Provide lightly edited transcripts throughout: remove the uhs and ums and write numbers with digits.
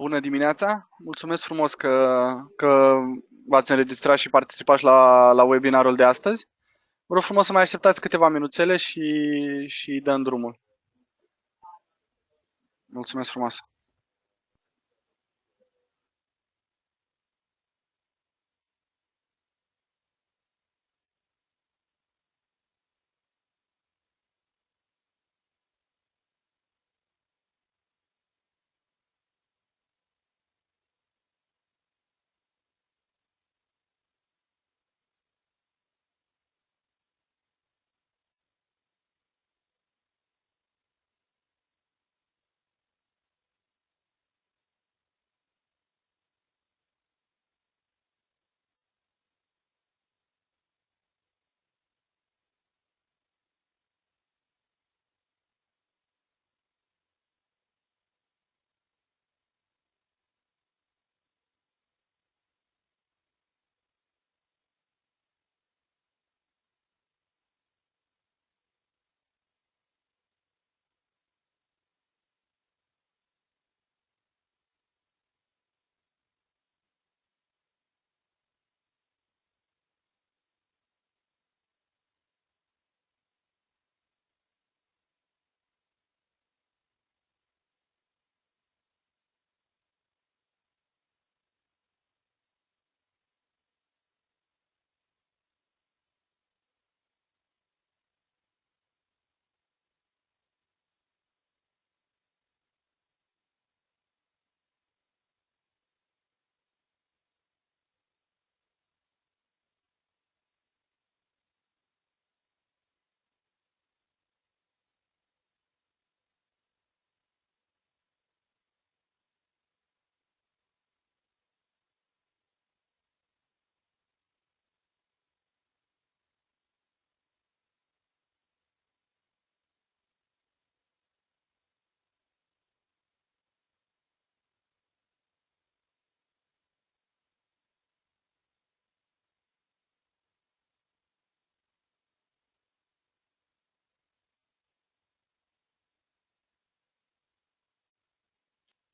Bună dimineața! Mulțumesc frumos că v-ați înregistrat și participați la webinarul de astăzi. Vă rog frumos să mai așteptați câteva minuțele și dăm drumul. Mulțumesc frumos!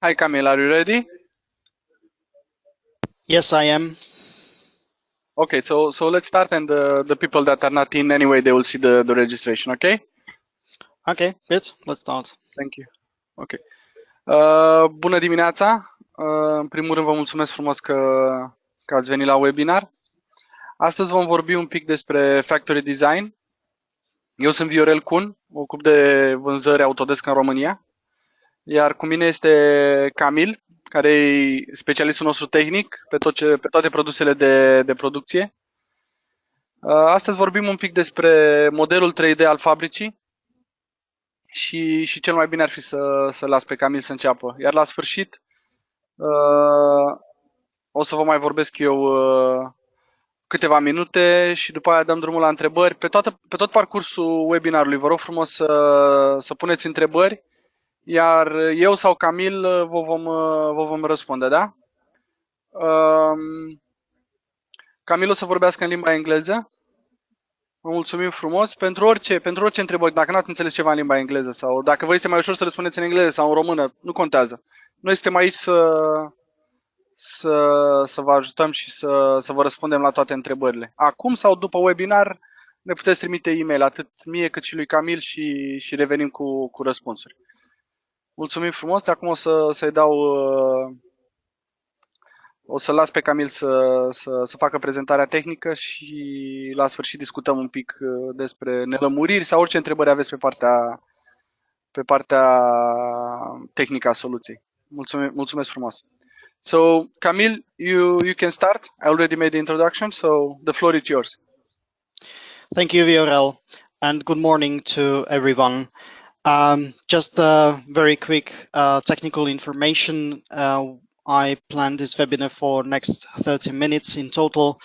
Hi Camille, are you ready? Yes, I am. Okay, so let's start, and the people that are not in anyway, they will see the registration, okay? Okay, good. Let's start. Thank you. Okay. Bună dimineața! În primul rând vă mulțumesc frumos că ați venit la webinar. Astăzi vom vorbi un pic despre Factory Design. Eu sunt Viorel Kun, mă ocup de vânzări Autodesk în România. Iar cu mine este Camil, care e specialistul nostru tehnic pe toate produsele de producție. Astăzi vorbim un pic despre modelul 3D al fabricii și cel mai bine ar fi să las pe Camil să înceapă. Iar la sfârșit o să vă mai vorbesc eu câteva minute și după aia dăm drumul la întrebări. Pe tot parcursul webinarului vă rog frumos să puneți întrebări, iar eu sau Camil vă vom răspunde, da? Camil o să vorbească în limba engleză. Vă mulțumim frumos pentru orice întrebări. Dacă n-ați înțeles ceva în limba engleză sau dacă vă este mai ușor să răspundeți în engleză sau în română, nu contează. Noi suntem aici să vă ajutăm și să vă răspundem la toate întrebările. Acum sau după webinar ne puteți trimite e-mail atât mie cât și lui Camil și revenim cu răspunsuri. Mulțumim frumos. De acum o să las pe Camil să facă prezentarea tehnică și la sfârșit discutăm un pic despre nelămuriri sau orice întrebări aveți pe partea tehnică a soluției. Mulțumesc frumos. So, Camil, you can start. I already made the introduction, so the floor is yours. Thank you, Viorel, and good morning to everyone. Just very quick technical information. I planned this webinar for next 30 minutes in total.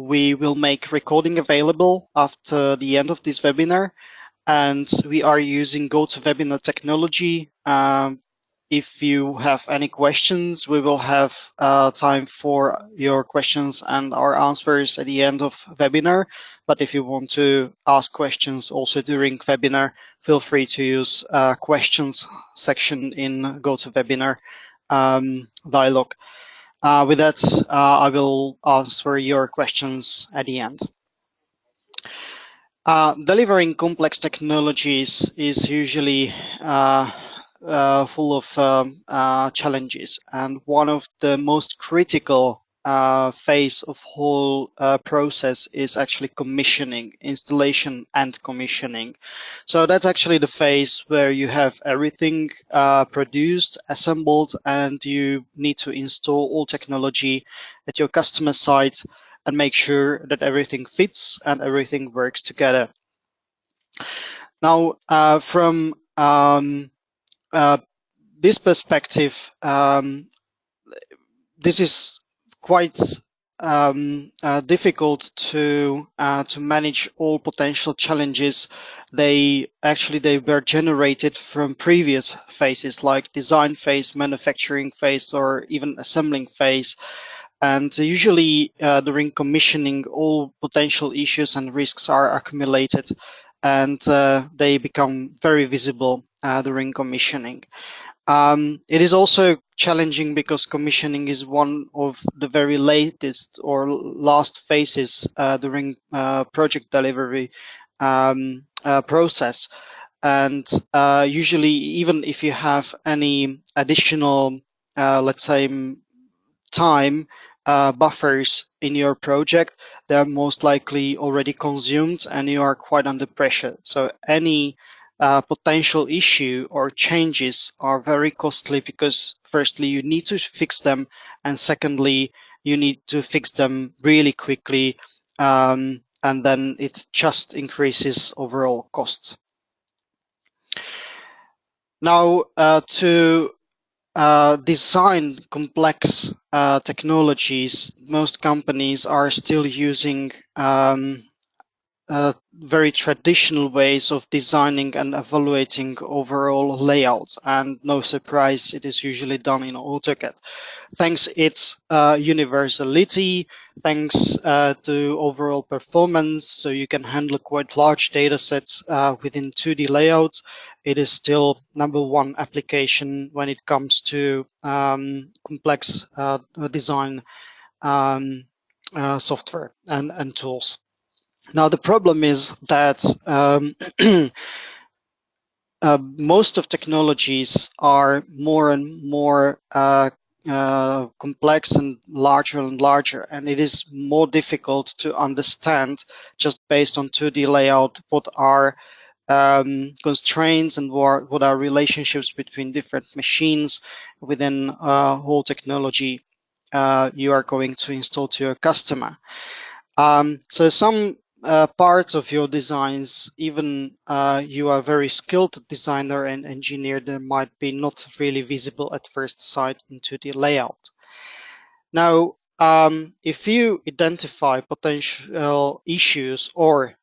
We will make recording available after the end of this webinar, and we are using GoToWebinar technology. If you have any questions, we will have time for your questions and our answers at the end of webinar. But if you want to ask questions also during webinar, feel free to use questions section in GoToWebinar, dialogue. With that, I will answer your questions at the end. Delivering complex technologies is usually full of challenges, and one of the most critical phase of whole process is actually commissioning, installation and commissioning. So that's actually the phase where you have everything produced, assembled, and you need to install all technology at your customer site and make sure that everything fits and everything works together. Now, from this perspective, this is quite difficult to manage all potential challenges. They were generated from previous phases like design phase, manufacturing phase, or even assembling phase. And usually during commissioning, all potential issues and risks are accumulated, and they become very visible during commissioning. It is also challenging because commissioning is one of the very latest or last phases during project delivery process. And usually, even if you have any additional, let's say, time buffers in your project, they're most likely already consumed and you are quite under pressure. So any potential issue or changes are very costly because firstly you need to fix them, and secondly you need to fix them really quickly, and then it just increases overall costs. Now to design complex technologies, most companies are still using very traditional ways of designing and evaluating overall layouts, and no surprise, it is usually done in AutoCAD. Thanks its universality, thanks to overall performance, so you can handle quite large data sets within 2D layouts. It is still #1 application when it comes to complex design software and tools. Now, the problem is that most of technologies are more and more complex and larger, and it is more difficult to understand just based on 2D layout what are constraints and what are relationships between different machines within whole technology you are going to install to your customer. So some parts of your designs, even you are very skilled designer and engineer, they might be not really visible at first sight into the layout. Now, if you identify potential issues or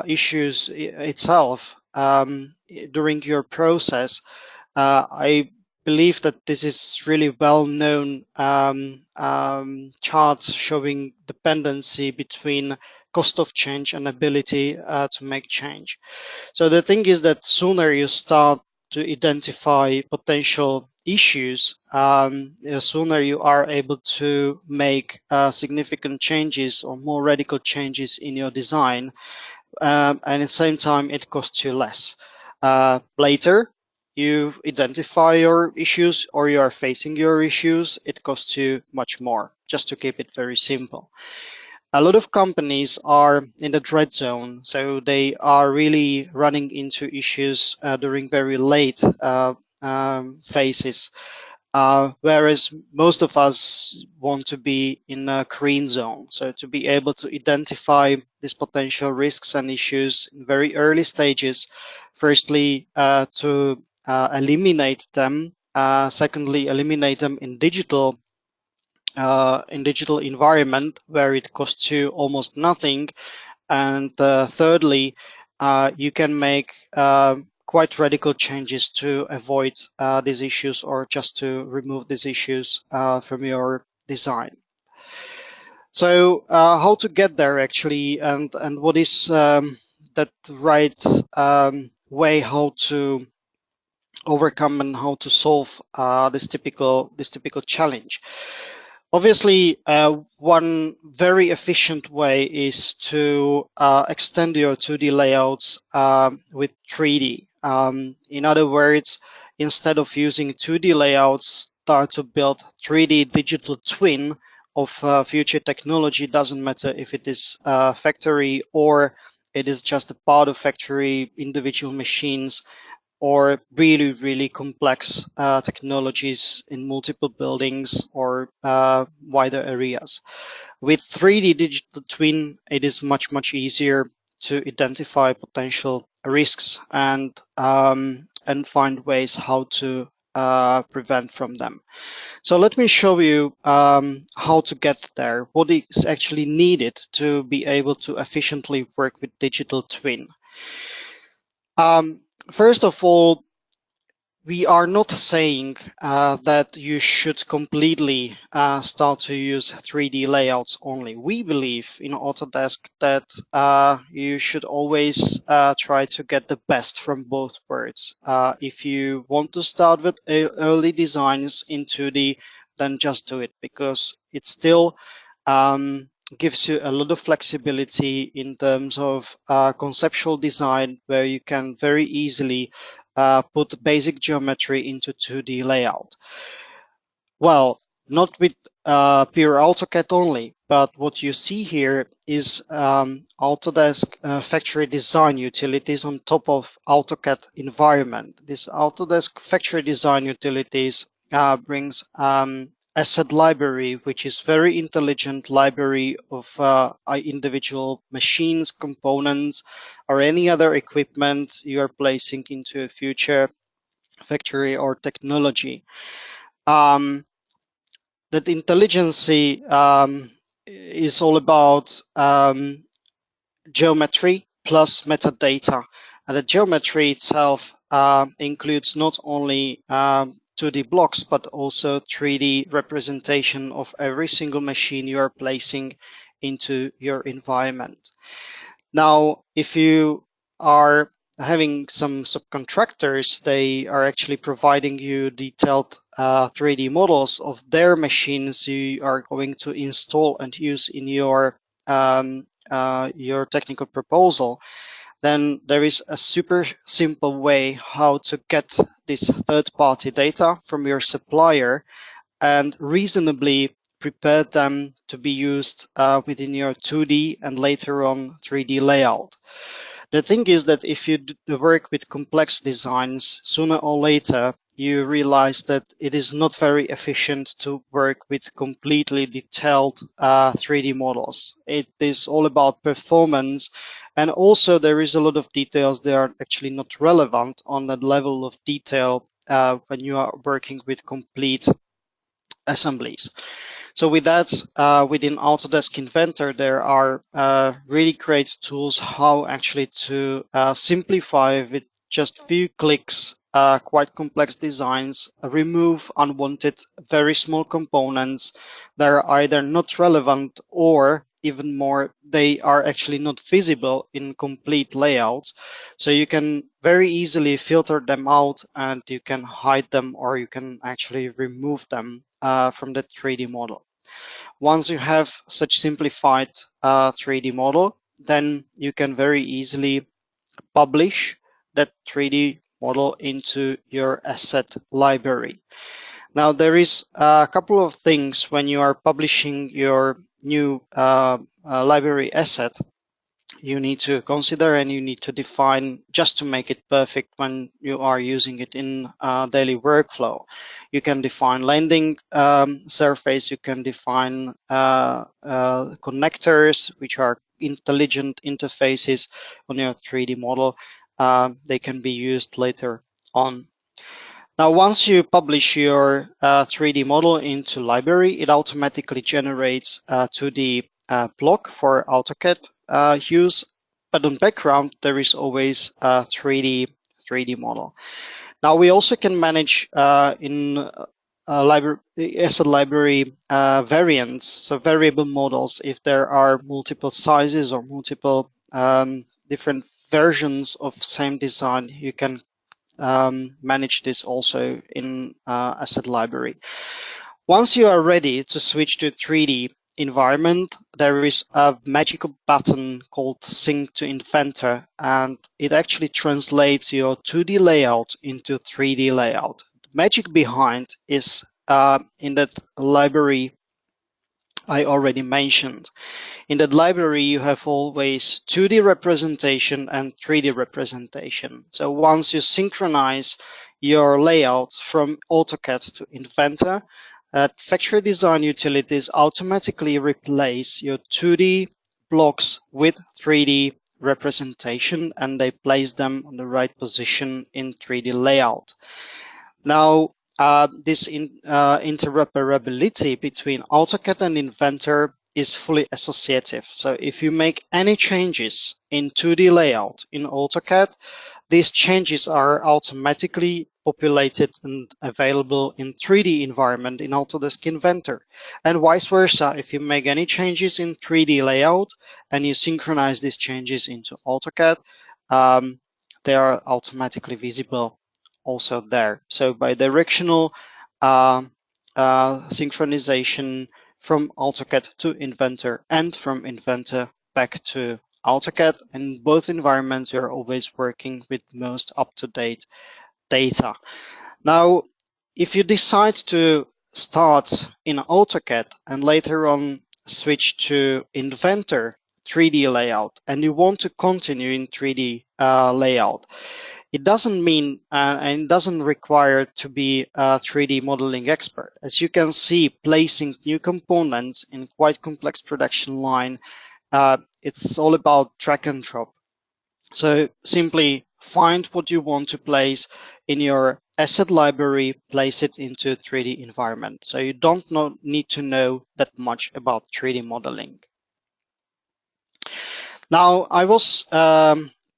issues itself during your process, I believe that this is really well-known charts showing dependency between cost of change and ability to make change. So the thing is that sooner you start to identify potential issues, the sooner you are able to make significant changes or more radical changes in your design, and at the same time it costs you less. Later, you identify your issues or you are facing your issues, it costs you much more, just to keep it very simple. A lot of companies are in the dread zone, so they are really running into issues during very late phases, whereas most of us want to be in a green zone. So to be able to identify these potential risks and issues in very early stages, firstly to eliminate them, secondly eliminate them in digital environment where it costs you almost nothing, and thirdly you can make quite radical changes to avoid these issues or just to remove these issues from your design. So how to get there actually, and what is that right way how to overcome and how to solve this typical challenge. Obviously, one very efficient way is to extend your 2D layouts with 3D. In other words, instead of using 2D layouts, start to build 3D digital twin of future technology. Doesn't matter if it is a factory or it is just a part of factory, individual machines, or really, really complex technologies in multiple buildings or wider areas. With 3D digital twin, it is much, much easier to identify potential risks and find ways how to prevent from them. So let me show you how to get there, what is actually needed to be able to efficiently work with digital twin. First of all, we are not saying that you should completely start to use 3D layouts only. We believe in Autodesk that you should always try to get the best from both worlds. If you want to start with early designs in 2D, then just do it, because it still gives you a lot of flexibility in terms of conceptual design, where you can very easily put basic geometry into 2D layout. Well, not with pure AutoCAD only, but what you see here is Autodesk factory design utilities on top of AutoCAD environment. This Autodesk factory design utilities brings asset library, which is very intelligent library of individual machines, components, or any other equipment you are placing into a future factory or technology. That intelligence is all about geometry plus metadata. And the geometry itself includes not only 2D blocks, but also 3D representation of every single machine you are placing into your environment. Now, if you are having some subcontractors, they are actually providing you detailed 3D models of their machines you are going to install and use in your technical proposal. Then there is a super simple way how to get this third-party data from your supplier and reasonably prepare them to be used within your 2D and later on 3D layout. The thing is that if you work with complex designs, sooner or later you realize that it is not very efficient to work with completely detailed 3D models. It is all about performance, and also there is a lot of details that are actually not relevant on that level of detail when you are working with complete assemblies. So with that, within Autodesk Inventor, there are really great tools how actually to simplify with just few clicks quite complex designs, remove unwanted very small components that are either not relevant or even more, they are actually not visible in complete layouts. So you can very easily filter them out and you can hide them, or you can actually remove them from the 3D model. Once you have such simplified 3D model, then you can very easily publish that 3D model into your asset library. Now, there is a couple of things when you are publishing your new library asset you need to consider and you need to define just to make it perfect when you are using it in daily workflow. You can define landing surface, you can define connectors, which are intelligent interfaces on your 3D model. They can be used later on. Now, once you publish your 3D model into library, it automatically generates a 2D block for AutoCAD use, but on background, there is always a 3D model. Now, we also can manage in asset library variants, so variable models. If there are multiple sizes or multiple different versions of same design, you can manage this also in asset library. Once you are ready to switch to 3D environment, there is a magical button called Sync to Inventor, and it actually translates your 2D layout into 3D layout. The magic behind is in that library I already mentioned. In that library, you have always 2D representation and 3D representation. So once you synchronize your layout from AutoCAD to Inventor, factory design utilities automatically replace your 2D blocks with 3D representation, and they place them on the right position in 3D layout. Now, this interoperability between AutoCAD and Inventor is fully associative. So if you make any changes in 2D layout in AutoCAD, these changes are automatically populated and available in 3D environment in Autodesk Inventor. And vice versa, if you make any changes in 3D layout and you synchronize these changes into AutoCAD, they are automatically visible also there. So by directional synchronization from AutoCAD to Inventor and from Inventor back to AutoCAD, in both environments you're always working with most up-to-date data. Now, if you decide to start in AutoCAD and later on switch to Inventor 3D layout and you want to continue in 3D layout, it doesn't mean and it doesn't require to be a 3D modeling expert. As you can see, placing new components in quite complex production line, it's all about drag and drop. So simply find what you want to place in your asset library, place it into 3D environment. So you don't need to know that much about 3D modeling. Now, I was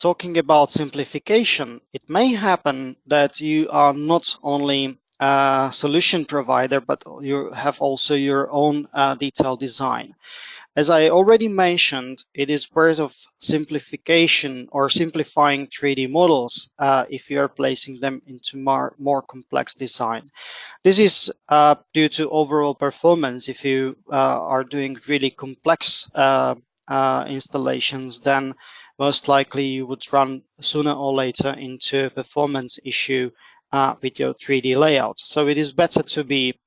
talking about simplification. It may happen that you are not only a solution provider, but you have also your own detailed design. As I already mentioned, it is part of simplification or simplifying 3D models if you are placing them into more complex design. This is due to overall performance. If you are doing really complex installations, then most likely you would run sooner or later into performance issue with your 3D layout. So it is better to be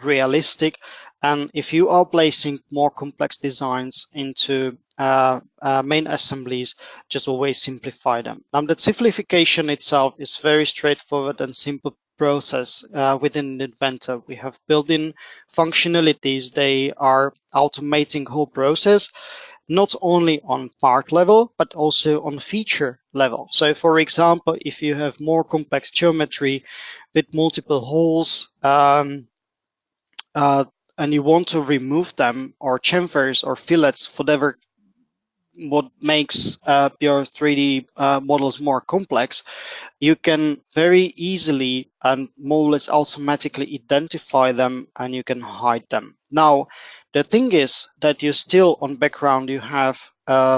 realistic, and if you are placing more complex designs into main assemblies, just always simplify them. Now, the simplification itself is very straightforward and simple process within Inventor. We have built-in functionalities. They are automating whole process, not only on part level, but also on feature level. So for example, if you have more complex geometry with multiple holes, and you want to remove them, or chamfers or fillets, whatever what makes your 3D models more complex, you can very easily and more or less automatically identify them, and you can hide them. Now, the thing is that you still on background you have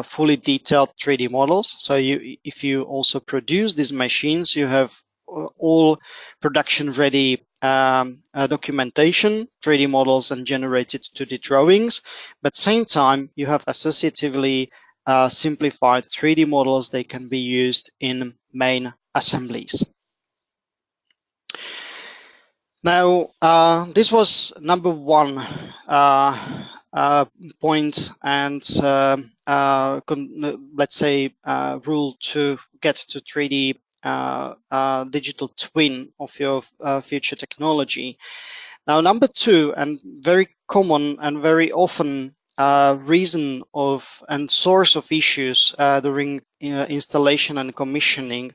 fully detailed 3D models. So if you also produce these machines, you have all production ready documentation, 3D models, and generated 2D drawings. But same time, you have associatively simplified 3D models. They can be used in main assemblies. Now, this was number one point, and let's say rule to get to 3D digital twin of your future technology. Now, number two, and very common and very often reason of and source of issues during installation and commissioning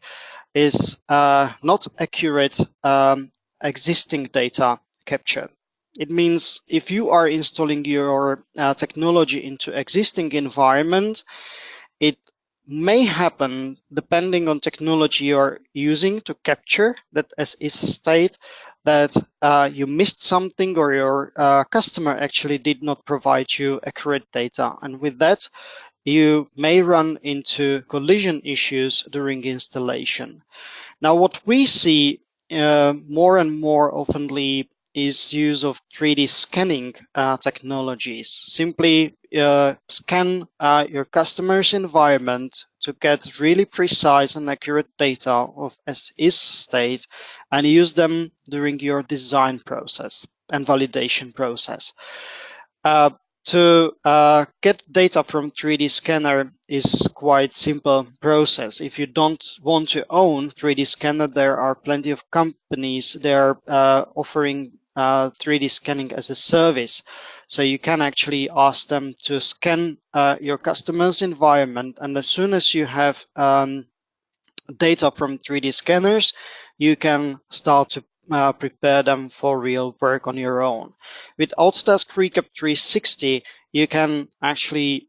is not accurate existing data capture. It means if you are installing your technology into existing environment, it may happen, depending on technology you're using to capture that as is state, that you missed something, or your customer actually did not provide you accurate data. And with that, you may run into collision issues during installation. Now, what we see more and more oftenly is use of 3D scanning technologies. Simply scan your customer's environment to get really precise and accurate data of as is state and use them during your design process and validation process. To get data from 3D scanner is quite simple process. If you don't want to own 3D scanner, there are plenty of companies that are offering 3D scanning as a service. So you can actually ask them to scan your customer's environment, and as soon as you have data from 3D scanners, you can start to prepare them for real work on your own. With Autodesk Recap 360, you can actually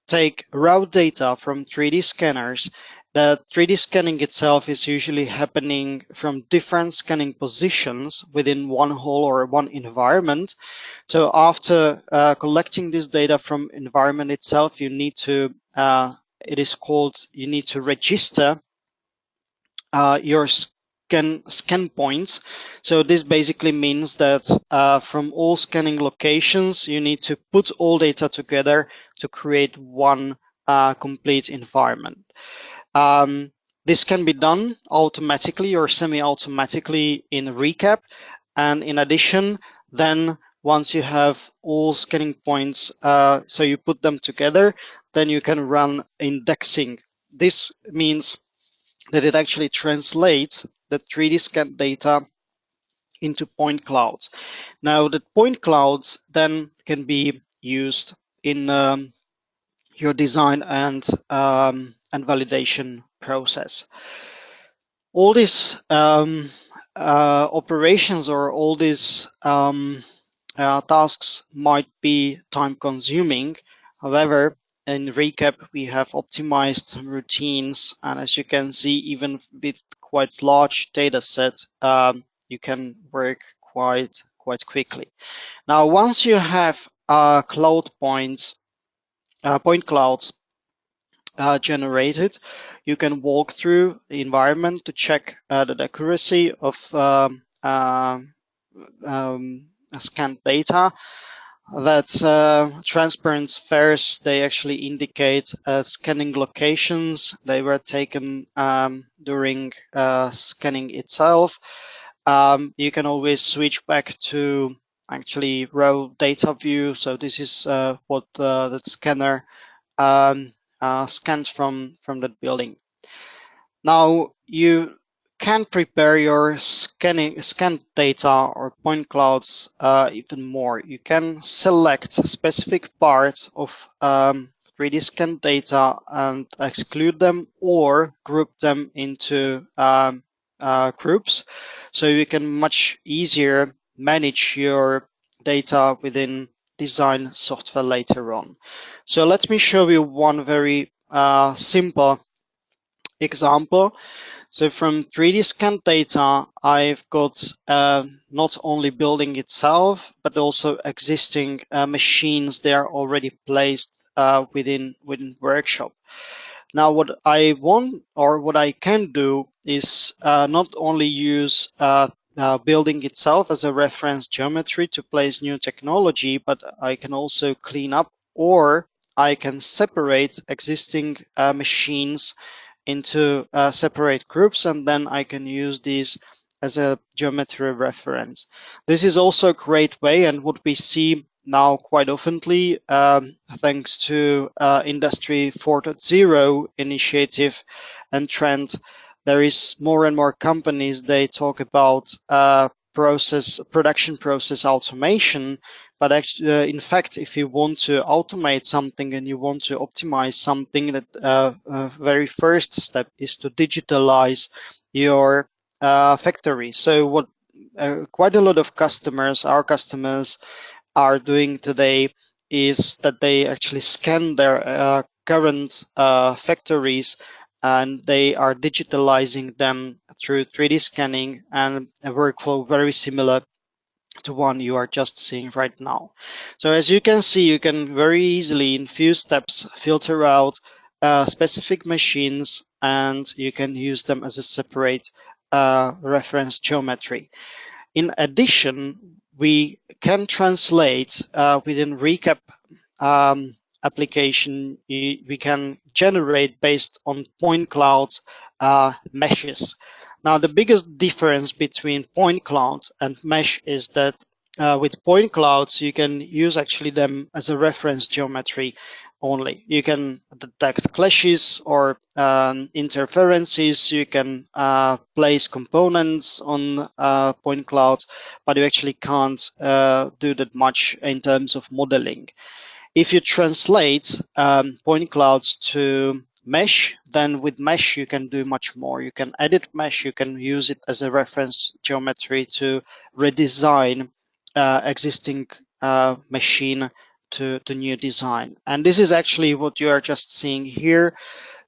take raw data from 3D scanners. The 3D scanning itself is usually happening from different scanning positions within one hole or one environment. So after collecting this data from environment itself, you need to you need to register your scan points. So this basically means that from all scanning locations, you need to put all data together to create one complete environment. This can be done automatically or semi-automatically in Recap. And in addition, then once you have all scanning points, so you put them together, then you can run indexing. This means that it actually translates the 3D scan data into point clouds. Now, the point clouds then can be used in your design and validation process. All these operations or all these tasks might be time consuming. However, in Recap, we have optimized some routines, and as you can see, even with quite large data set, you can work quite quickly. Now, once you have cloud points, point clouds generated, you can walk through the environment to check the accuracy of scanned data. That transparent spheres, they actually indicate scanning locations. They were taken during scanning itself. You can always switch back to actually raw data view. So this is what that scanner scanned from that building. Now you can prepare your scanned data or point clouds even more. You can select specific parts of 3D scanned data and exclude them or group them into groups, so you can much easier manage your data within design software later on. So let me show you one very simple example. So from 3D scanned data, I've got not only building itself, but also existing machines. They are already placed within workshop. Now, what I want or what I can do is not only use building itself as a reference geometry to place new technology, but I can also clean up, or I can separate existing machines into separate groups, and then I can use these as a geometry reference. This is also a great way, and what we see now quite oftenly, thanks to Industry 4.0 initiative and trend, there is more and more companies, they talk about production process automation. But actually, in fact, if you want to automate something and you want to optimize something, that very first step is to digitalize your factory. So what quite a lot of customers, our customers, are doing today is that they actually scan their current factories, and they are digitalizing them through 3D scanning, and a workflow very similar to one you are just seeing right now. So as you can see, you can very easily in few steps filter out specific machines and you can use them as a separate reference geometry. In addition, we can translate within recap application, we can generate based on point clouds meshes. Now, the biggest difference between point clouds and mesh is that with point clouds, you can use actually them as a reference geometry only. You can detect clashes or interferences. You can place components on point clouds, but you actually can't do that much in terms of modeling. If you translate point clouds to mesh, then with mesh you can do much more. You can edit mesh, you can use it as a reference geometry to redesign existing machine to new design. And this is actually what you are just seeing here.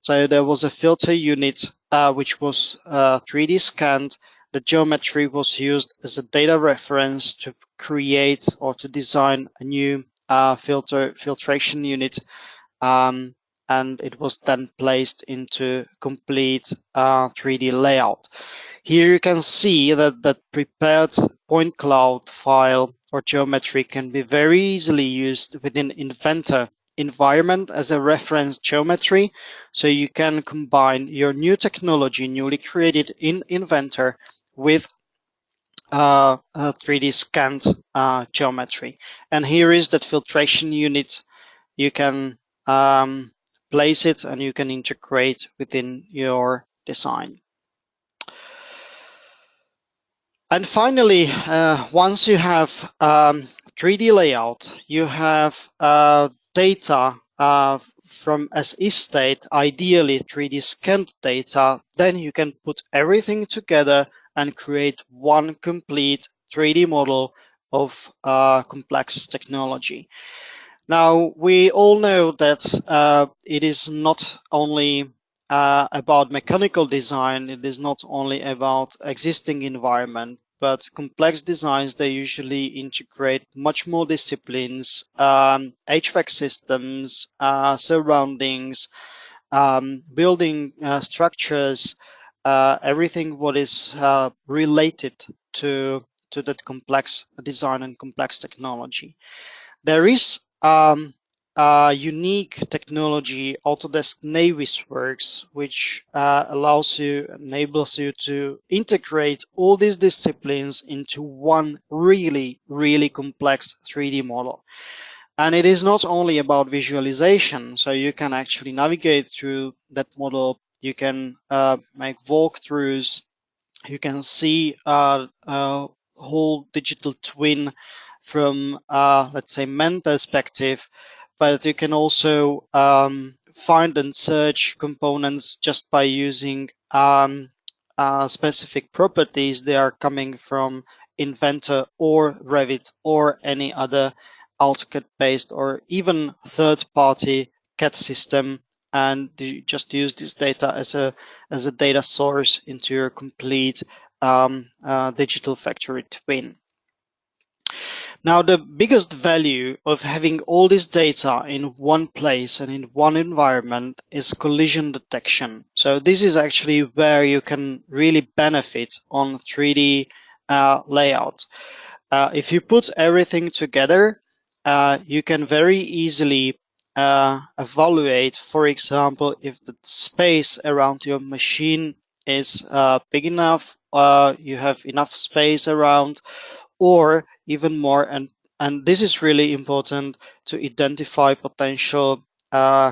So there was a filter unit which was 3D scanned. The geometry was used as a data reference to create or to design a new filtration unit, and it was then placed into complete 3D layout. Here you can see that the prepared point cloud file or geometry can be very easily used within Inventor environment as a reference geometry. So you can combine your new technology newly created in Inventor with a 3D scanned geometry. And here is that filtration unit. You can place it and you can integrate within your design. And finally, once you have 3D layout, you have data from as is state, ideally 3D scanned data, then you can put everything together and create one complete 3D model of complex technology. Now, we all know that it is not only about mechanical design, it is not only about existing environment, but complex designs, they usually integrate much more disciplines, HVAC systems, surroundings, building structures, everything what is related to that complex design and complex technology. There is a unique technology, Autodesk Navisworks, which enables you to integrate all these disciplines into one really, really complex 3D model. And it is not only about visualization, so you can actually navigate through that model, you can make walkthroughs, you can see a whole digital twin from, let's say, man perspective, but you can also find and search components just by using specific properties. They are coming from Inventor or Revit or any other AutoCAD-based or even third-party CAD system, and you just use this data as a data source into your complete digital factory twin. Now, the biggest value of having all this data in one place and in one environment is collision detection. So this is actually where you can really benefit on 3D layout. If you put everything together, you can very easily evaluate, for example, if the space around your machine is big enough, you have enough space around, or even more, and this is really important to identify potential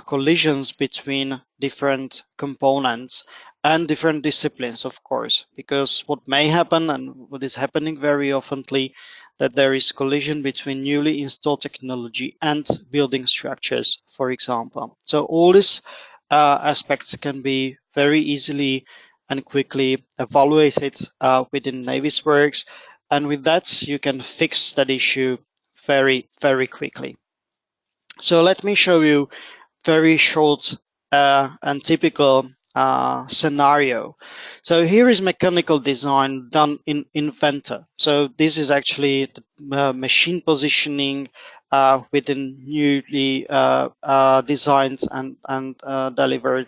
collisions between different components and different disciplines, of course, because what may happen and what is happening very oftenly, that there is collision between newly installed technology and building structures, for example. So all these aspects can be very easily and quickly evaluated within Navisworks, and with that you can fix that issue very, very quickly. So let me show you very short and typical scenario. So here is mechanical design done in Inventor. So this is actually the machine positioning within newly designed and delivered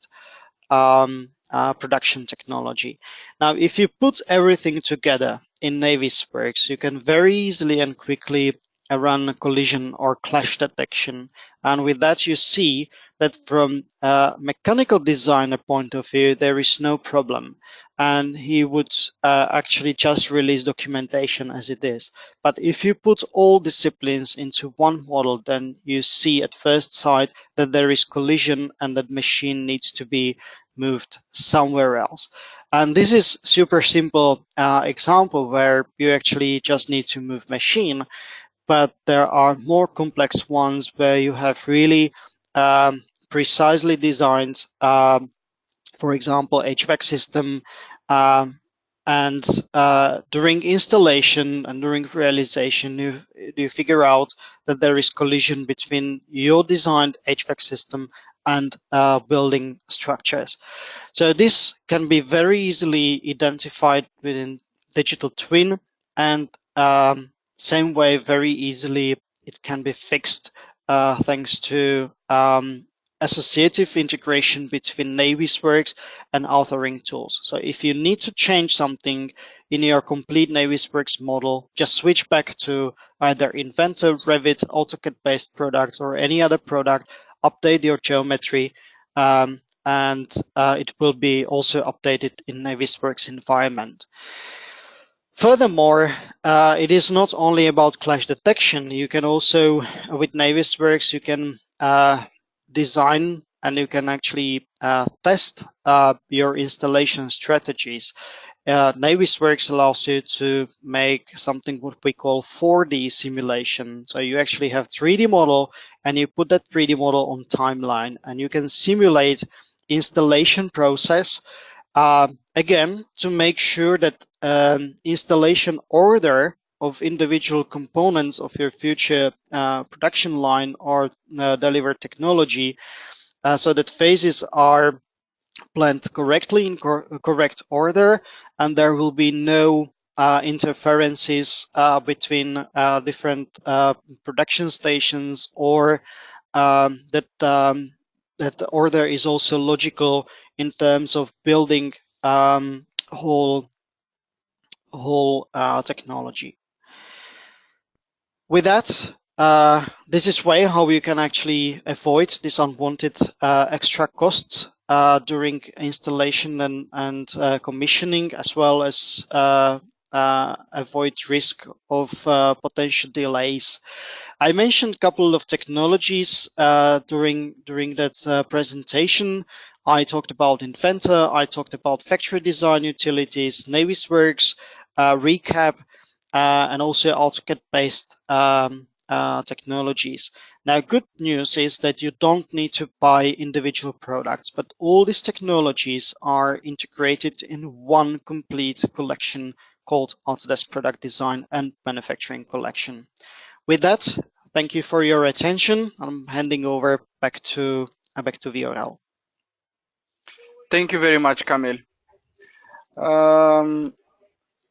production technology. Now, if you put everything together in Navisworks, you can very easily and quickly run a collision or clash detection. And with that, you see that from a mechanical designer point of view, there is no problem. And he would actually just release documentation as it is. But if you put all disciplines into one model, then you see at first sight that there is collision and that machine needs to be moved somewhere else. And this is super simple example where you actually just need to move machine, but there are more complex ones where you have really precisely designed, for example, HVAC system, um, and during installation and during realization, you figure out that there is collision between your designed HVAC system and building structures. So this can be very easily identified within digital twin, and same way very easily it can be fixed thanks to associative integration between Navisworks and authoring tools. So if you need to change something in your complete Navisworks model, just switch back to either Inventor, Revit, AutoCAD-based product, or any other product, update your geometry, and it will be also updated in Navisworks environment. Furthermore, it is not only about clash detection. You can also, with Navisworks, you can design and you can actually test your installation strategies. Navisworks allows you to make something what we call 4D simulation. So you actually have 3D model and you put that 3D model on timeline and you can simulate installation process again to make sure that installation order of individual components of your future production line or delivered technology so that phases are planned correctly in correct order, and there will be no interferences between different production stations, or that the order is also logical in terms of building whole technology. With that, this is way how you can actually avoid this unwanted extra costs during installation and commissioning, as well as avoid risk of potential delays. I mentioned a couple of technologies during that presentation. I talked about Inventor, I talked about factory design utilities, Navisworks, Recap, and also AutoCAD-based technologies. Now, good news is that you don't need to buy individual products, but all these technologies are integrated in one complete collection called Autodesk Product Design and Manufacturing Collection. With that, thank you for your attention. I'm handing over back to VRL. Thank you very much, Camil.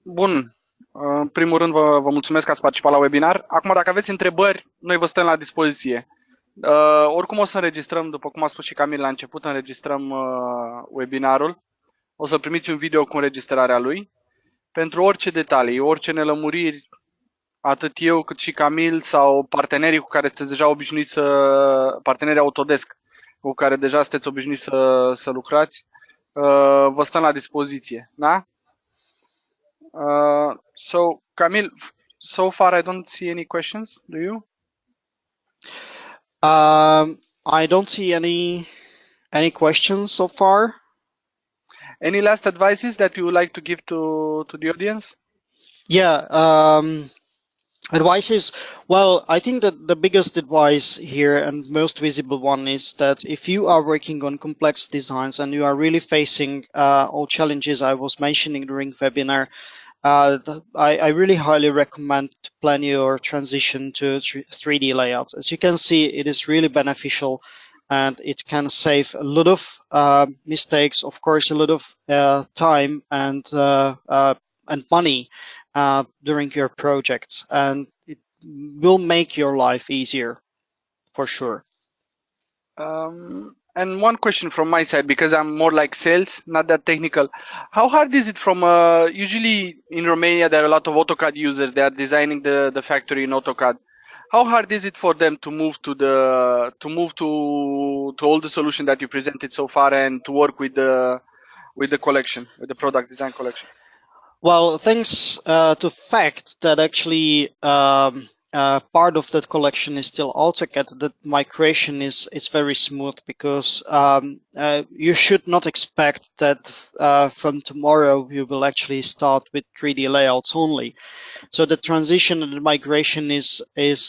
Bun. În primul rând, vă mulțumesc că ați participat la webinar. Acum, dacă aveți întrebări, noi vă stăm la dispoziție. Oricum o să înregistrăm, după cum a spus și Camil la început, înregistrăm webinarul. O să primiți un video cu înregistrarea lui. Pentru orice detalii, orice nelămuriri, atât eu cât și Camil sau partenerii cu care sunteți deja obișnuiți partenerii Autodesk cu care deja sunteți obișnuiți să lucrați, vă stăm la dispoziție, da? So, Camil, so far I don't see any questions. Do you? I don't see any questions so far. Any last advices that you would like to give to the audience? Yeah, advices. Well, I think that the biggest advice here and most visible one is that if you are working on complex designs and you are really facing all challenges I was mentioning during webinar, I really highly recommend to plan your transition to 3D layouts. As you can see, it is really beneficial and it can save a lot of mistakes, of course, a lot of time and money during your projects, and it will make your life easier for sure. And one question from my side, because I'm more like sales, not that technical. How hard is it from usually in Romania there are a lot of AutoCAD users. They are designing the factory in AutoCAD. How hard is it for them to move to all the solution that you presented so far and to work with the collection, with the product design collection? Well, thanks to fact that actually part of that collection is still AutoCAD, that migration is very smooth, because you should not expect that from tomorrow you will actually start with 3D layouts only. So the transition and the migration is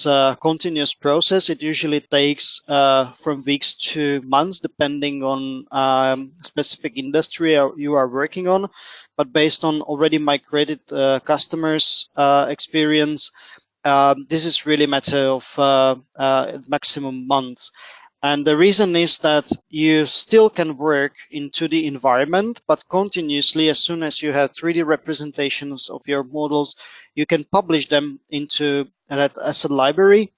a continuous process. It usually takes from weeks to months, depending on specific industry you are working on. But based on already migrated customers' experience, this is really a matter of maximum months. And the reason is that you still can work in 2D environment, but continuously, as soon as you have 3D representations of your models, you can publish them into that asset library.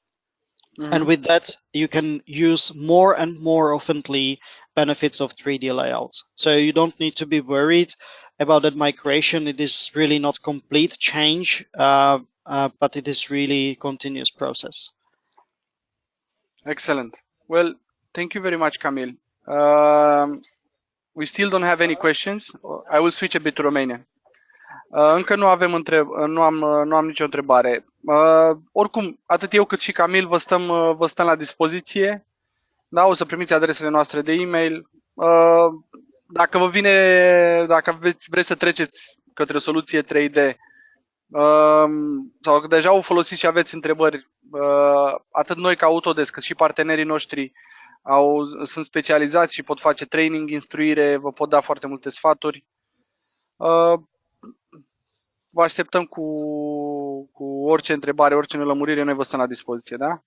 And with that, you can use more and more oftenly benefits of 3D layouts. So you don't need to be worried about that migration. It is really not complete change, but it is really continuous process. Excellent. Well, thank you very much, Camille. We still don't have any questions. I will switch a bit to Romanian. Încă nu am nicio întrebare. Oricum, atât eu cât și Camil vă stăm la dispoziție. Da, o să primiți adresele noastre de e-mail. Dacă vreți să treceți către o soluție 3D sau că deja o folosiți și aveți întrebări, atât noi ca Autodesk cât și partenerii noștri sunt specializați și pot face training, instruire, vă pot da foarte multe sfaturi. Vă așteptăm cu orice întrebare, orice nelămurire, noi vă stăm la dispoziție, da?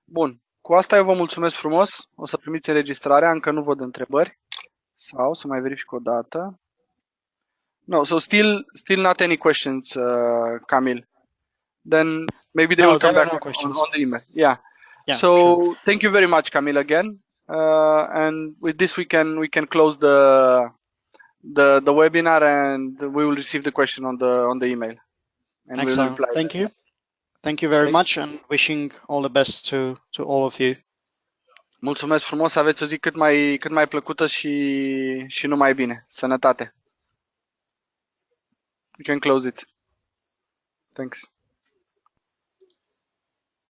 Bun. Cu asta eu vă mulțumesc frumos. O să primiți înregistrarea, încă nu văd întrebări. Sau să mai verific o dată. No, so still not any questions, Camille. Then maybe they will come back on the email. Yeah. So sure. Thank you very much, Camille, again. And with this we can close the webinar, and we will receive the question on the email. And excellent. We will reply. Thank you. Thank you very much, and wishing all the best to all of you. Mulțumesc frumos, să aveți o zi cât mai plăcută și numai bine. Sănătate. You can close it. Thanks.